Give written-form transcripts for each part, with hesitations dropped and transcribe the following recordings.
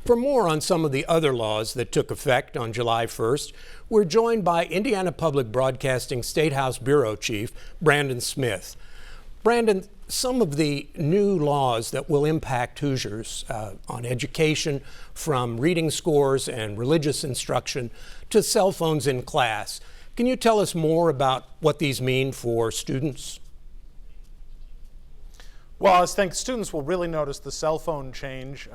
For more on some of the other laws that took effect on July 1st, we're joined by Indiana Public Broadcasting State House Bureau Chief Brandon Smith. Brandon, some of the new laws that will impact Hoosiers on education, from reading scores and religious instruction to cell phones in class. Can you tell us more about what these mean for students? Well, I think students will really notice the cell phone change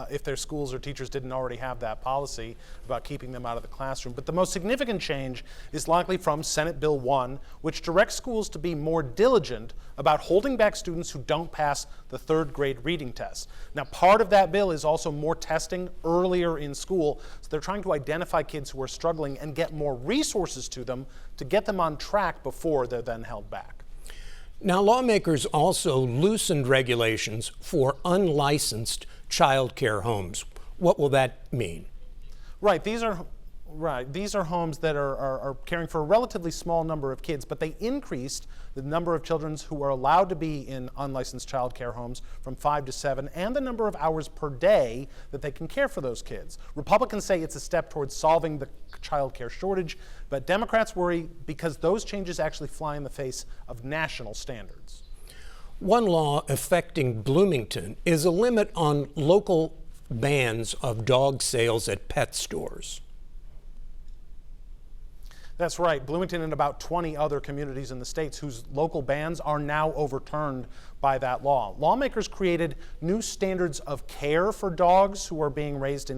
if their schools or teachers didn't already have that policy about keeping them out of the classroom. But the most significant change is likely from Senate Bill 1, which directs schools to be more diligent about holding back students who don't pass the third grade reading test. Now, part of that bill is also more testing earlier in school. So they're trying to identify kids who are struggling and get more resources to them to get them on track before they're then held back. Now, lawmakers also loosened regulations for unlicensed child care homes. What will that mean? These are homes that are caring for a relatively small number of kids, but they increased the number of children who are allowed to be in unlicensed child care homes from 5 to 7, and the number of hours per day that they can care for those kids. Republicans say it's a step towards solving the child care shortage, but Democrats worry because those changes actually fly in the face of national standards. One law affecting Bloomington is a limit on local bans of dog sales at pet stores. That's right. Bloomington and about 20 other communities in the states whose local bans are now overturned by that law. Lawmakers created new standards of care for dogs who are being raised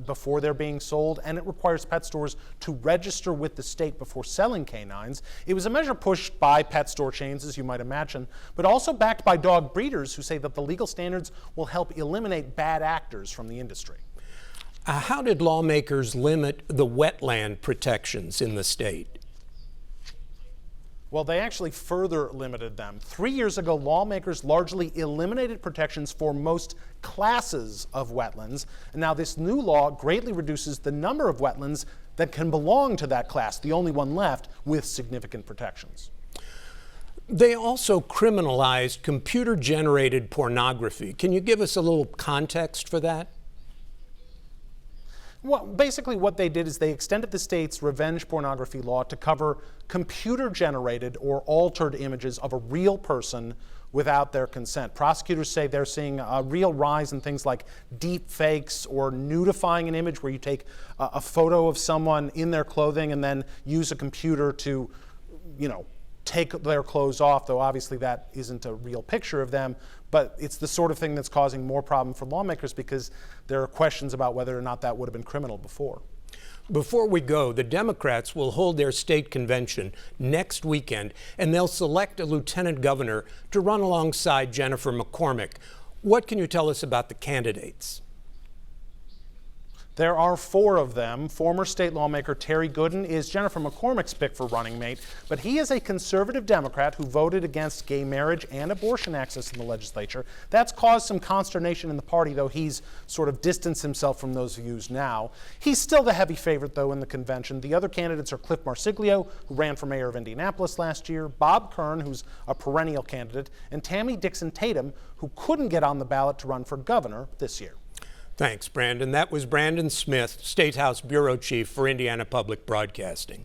before they're being sold, and it requires pet stores to register with the state before selling canines. It was a measure pushed by pet store chains, as you might imagine, but also backed by dog breeders who say that the legal standards will help eliminate bad actors from the industry. How did lawmakers limit the wetland protections in the state? Well, they actually further limited them. 3 years ago, lawmakers largely eliminated protections for most classes of wetlands. And now this new law greatly reduces the number of wetlands that can belong to that class, the only one left with significant protections. They also criminalized computer-generated pornography. Can you give us a little context for that? Well, basically what they did is they extended the state's revenge pornography law to cover computer-generated or altered images of a real person without their consent. Prosecutors say they're seeing a real rise in things like deep fakes or nudifying an image, where you take a photo of someone in their clothing and then use a computer to, take their clothes off, though obviously that isn't a real picture of them. But it's the sort of thing that's causing more problem for lawmakers because there are questions about whether or not that would have been criminal before. Before we go, the Democrats will hold their state convention next weekend, and they'll select a lieutenant governor to run alongside Jennifer McCormick. What can you tell us about the candidates? There are 4 of them. Former state lawmaker Terry Gooden is Jennifer McCormick's pick for running mate, but he is a conservative Democrat who voted against gay marriage and abortion access in the legislature. That's caused some consternation in the party, though he's sort of distanced himself from those views now. He's still the heavy favorite, though, in the convention. The other candidates are Cliff Marsiglio, who ran for mayor of Indianapolis last year, Bob Kern, who's a perennial candidate, and Tammy Dixon Tatum, who couldn't get on the ballot to run for governor this year. Thanks, Brandon. That was Brandon Smith, State House Bureau Chief for Indiana Public Broadcasting.